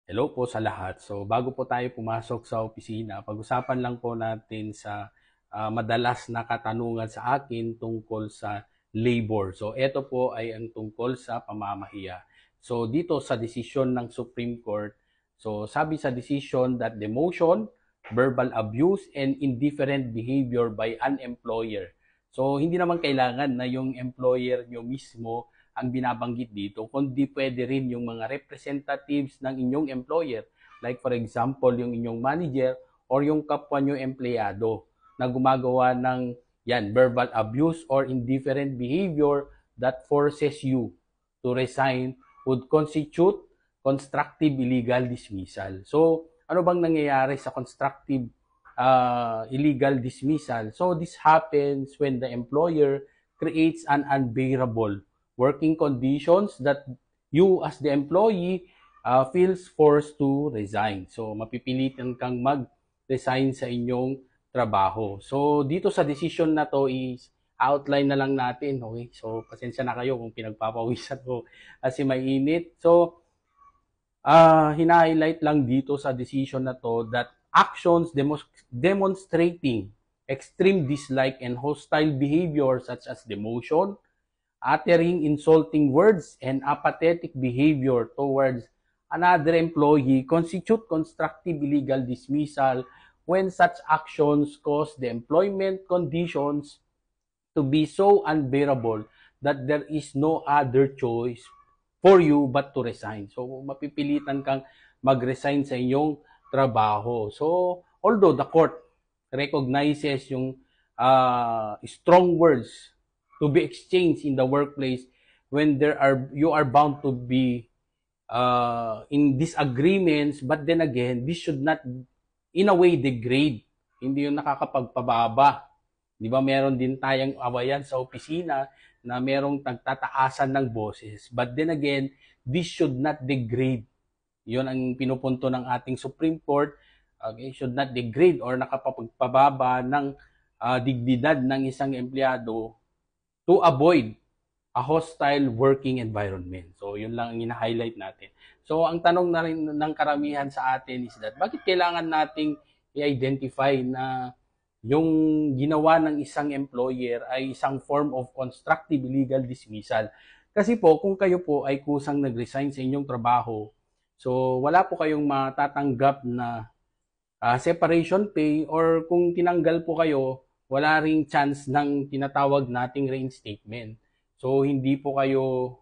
Hello po sa lahat. So bago po tayo pumasok sa opisina, pag-usapan lang po natin sa madalas na katanungan sa akin tungkol sa labor. So ito po ay ang tungkol sa pamamahiya. So dito sa desisyon ng Supreme Court, so sabi sa decision that demotion, verbal abuse, and indifferent behavior by an employer. So hindi naman kailangan na yung employer nyo mismo ang binabanggit dito, kundi pwede rin yung mga representatives ng inyong employer. Like for example, yung inyong manager or yung kapwa nyo empleyado na gumagawa ng verbal abuse or indifferent behavior that forces you to resign would constitute constructive illegal dismissal. So, ano bang nangyayari sa constructive illegal dismissal? So, this happens when the employer creates an unbearable working conditions that you as the employee feels forced to resign. So, mapipilitan kang mag-resign sa inyong trabaho. So, dito sa decision na to is outline na lang natin. Okay? So, pasensya na kayo kung pinagpapawisan ko kasi mainit. So, hina-highlight lang dito sa decision na to that actions demonstrating extreme dislike and hostile behavior such as demotion, uttering insulting words, and apathetic behavior towards another employee constitute constructive illegal dismissal when such actions cause the employment conditions to be so unbearable that there is no other choice for you but to resign. So, mapipilitan kang mag-resign sa inyong trabaho. So, although the court recognizes yung strong words to be exchanged in the workplace when you are bound to be in disagreements, but then again, this should not in a way degrade. Hindi yung nakakapagpababa. Di ba meron din tayong awayan sa opisina na merong tagtataasan ng boses. But then again, this should not degrade. Yun ang pinupunto ng ating Supreme Court. Okay, should not degrade or nakapagpababa ng dignidad ng isang empleyado to avoid a hostile working environment. So, yun lang ang ina-highlight natin. So, ang tanong na rin ng karamihan sa atin is that, bakit kailangan nating i-identify na yung ginawa ng isang employer ay isang form of constructive legal dismissal? Kasi po, kung kayo po ay kusang nag-resign sa inyong trabaho, so wala po kayong matatanggap na separation pay, or kung tinanggal po kayo, wala ring chance ng tinatawag nating reinstatement. So, hindi po kayo,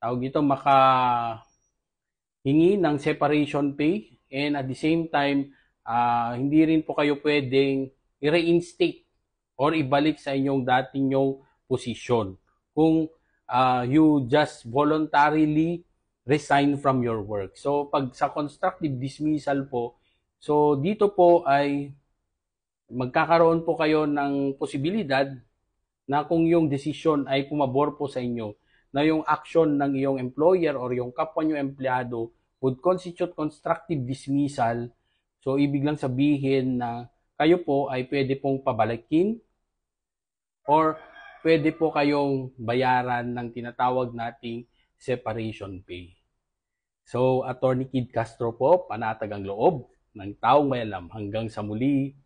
tawag dito, makahingi ng separation pay, and at the same time, hindi rin po kayo pwedeng i-reinstate or ibalik sa inyong dating yung posisyon kung you just voluntarily resign from your work. So, pag sa constructive dismissal po, so dito po ay magkakaroon po kayo ng posibilidad na kung yung desisyon ay pumabor po sa inyo, na yung action ng iyong employer or yung kapwa nyo empleyado would constitute constructive dismissal. So, ibig lang sabihin na kayo po ay pwede pong pabalikin or pwede po kayong bayaran ng tinatawag nating separation pay. So, Attorney Kid Castro po, panatag ang loob ng taong may alam. Hanggang sa muli.